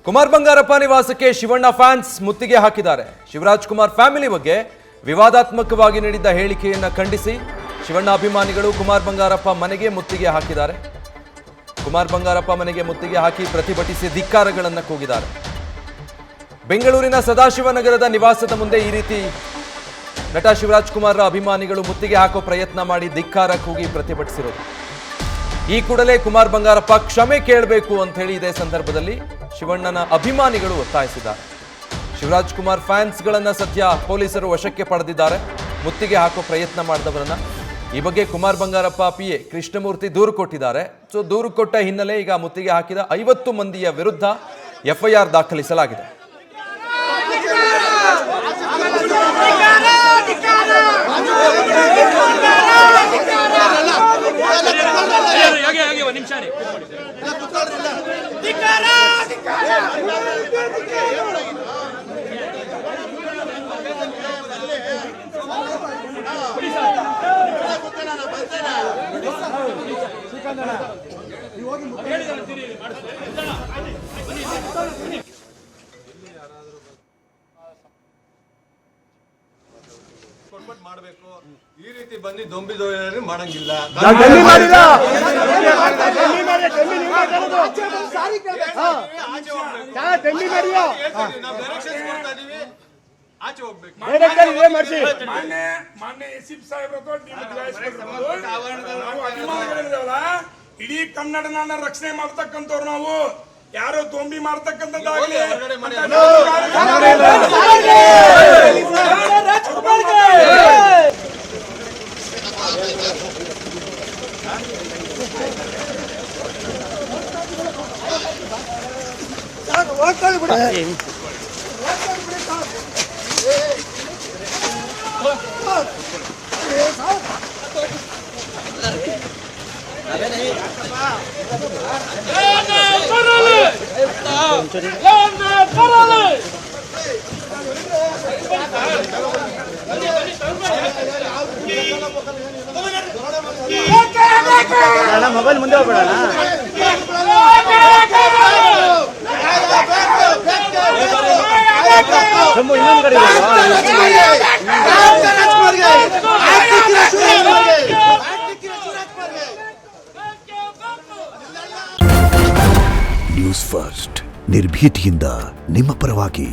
ಕುಮಾರ್ ಬಂಗಾರಪ್ಪ ನಿವಾಸಕ್ಕೆ ಶಿವಣ್ಣ ಫ್ಯಾನ್ಸ್ ಮುತ್ತಿಗೆ ಹಾಕಿದ್ದಾರೆ. ಶಿವರಾಜ್ ಕುಮಾರ್ ಫ್ಯಾಮಿಲಿ ಬಗ್ಗೆ ವಿವಾದಾತ್ಮಕವಾಗಿ ನೀಡಿದ್ದ ಹೇಳಿಕೆಯನ್ನು ಖಂಡಿಸಿ ಶಿವಣ್ಣ ಅಭಿಮಾನಿಗಳು ಕುಮಾರ್ ಬಂಗಾರಪ್ಪ ಮನೆಗೆ ಮುತ್ತಿಗೆ ಹಾಕಿದ್ದಾರೆ. ಕುಮಾರ್ ಬಂಗಾರಪ್ಪ ಮನೆಗೆ ಮುತ್ತಿಗೆ ಹಾಕಿ ಪ್ರತಿಭಟಿಸಿ ಧಿಕ್ಕಾರಗಳನ್ನು ಕೂಗಿದ್ದಾರೆ. ಬೆಂಗಳೂರಿನ ಸದಾಶಿವನಗರದ ನಿವಾಸದ ಮುಂದೆ ಈ ರೀತಿ ನಟ ಶಿವರಾಜ್ ಕುಮಾರ್ ಅಭಿಮಾನಿಗಳು ಮುತ್ತಿಗೆ ಹಾಕೋ ಪ್ರಯತ್ನ ಮಾಡಿ ಧಿಕ್ಕಾರ ಕೂಗಿ ಪ್ರತಿಭಟಿಸಿರೋದು. ಈ ಕೂಡಲೇ ಕುಮಾರ್ ಬಂಗಾರಪ್ಪ ಕ್ಷಮೆ ಕೇಳಬೇಕು ಅಂತ ಹೇಳಿ ಇದೇ ಸಂದರ್ಭದಲ್ಲಿ ಶಿವಣ್ಣನ ಅಭಿಮಾನಿಗಳು ಒತ್ತಾಯಿಸಿದ್ದಾರೆ. ಶಿವರಾಜ್ ಕುಮಾರ್ ಫ್ಯಾನ್ಸ್ಗಳನ್ನ ಸದ್ಯ ಪೊಲೀಸರು ವಶಕ್ಕೆ ಪಡೆದಿದ್ದಾರೆ. ಮುತ್ತಿಗೆ ಹಾಕೋ ಪ್ರಯತ್ನ ಮಾಡಿದವರನ್ನ. ಈ ಬಗ್ಗೆ ಕುಮಾರ್ ಬಂಗಾರಪ್ಪ PA ಕೃಷ್ಣಮೂರ್ತಿ ದೂರು ಕೊಟ್ಟಿದ್ದಾರೆ. ದೂರು ಕೊಟ್ಟ ಹಿನ್ನೆಲೆ ಈಗ ಮುತ್ತಿಗೆ ಹಾಕಿದ 50 ಮಂದಿಯ ವಿರುದ್ಧ FIR ದಾಖಲಿಸಲಾಗಿದೆ. ಮಾಡಬೇಕು ಈ ರೀತಿ ಬಂದು ದೊಂಬಿ ಮಾಡಂಗಿಲ್ಲ. ಆಚೆ ಹೋಗ್ಬೇಕು. ಇಡೀ ಕನ್ನಡ ನಾಡ ರಕ್ಷಣೆ ಮಾಡ್ತಕ್ಕಂಥವ್ರು ನಾವು ಯಾರೋ ದೊಂಬಿ ಮಾಡ್ತಕ್ಕಂಥದ್ದಾಗಲಿ ಮೊಬೈಲ್ ಮುಂದೆ ಹೋಗ್ಬೇಡ. ಇನ್ನೊಂದು ಕಡೆ ನ್ಯೂಸ್ ಫಸ್ಟ್ ನಿರ್ಭೀತಿಯಿಂದ ನಿಮ್ಮ ಪರವಾಗಿ.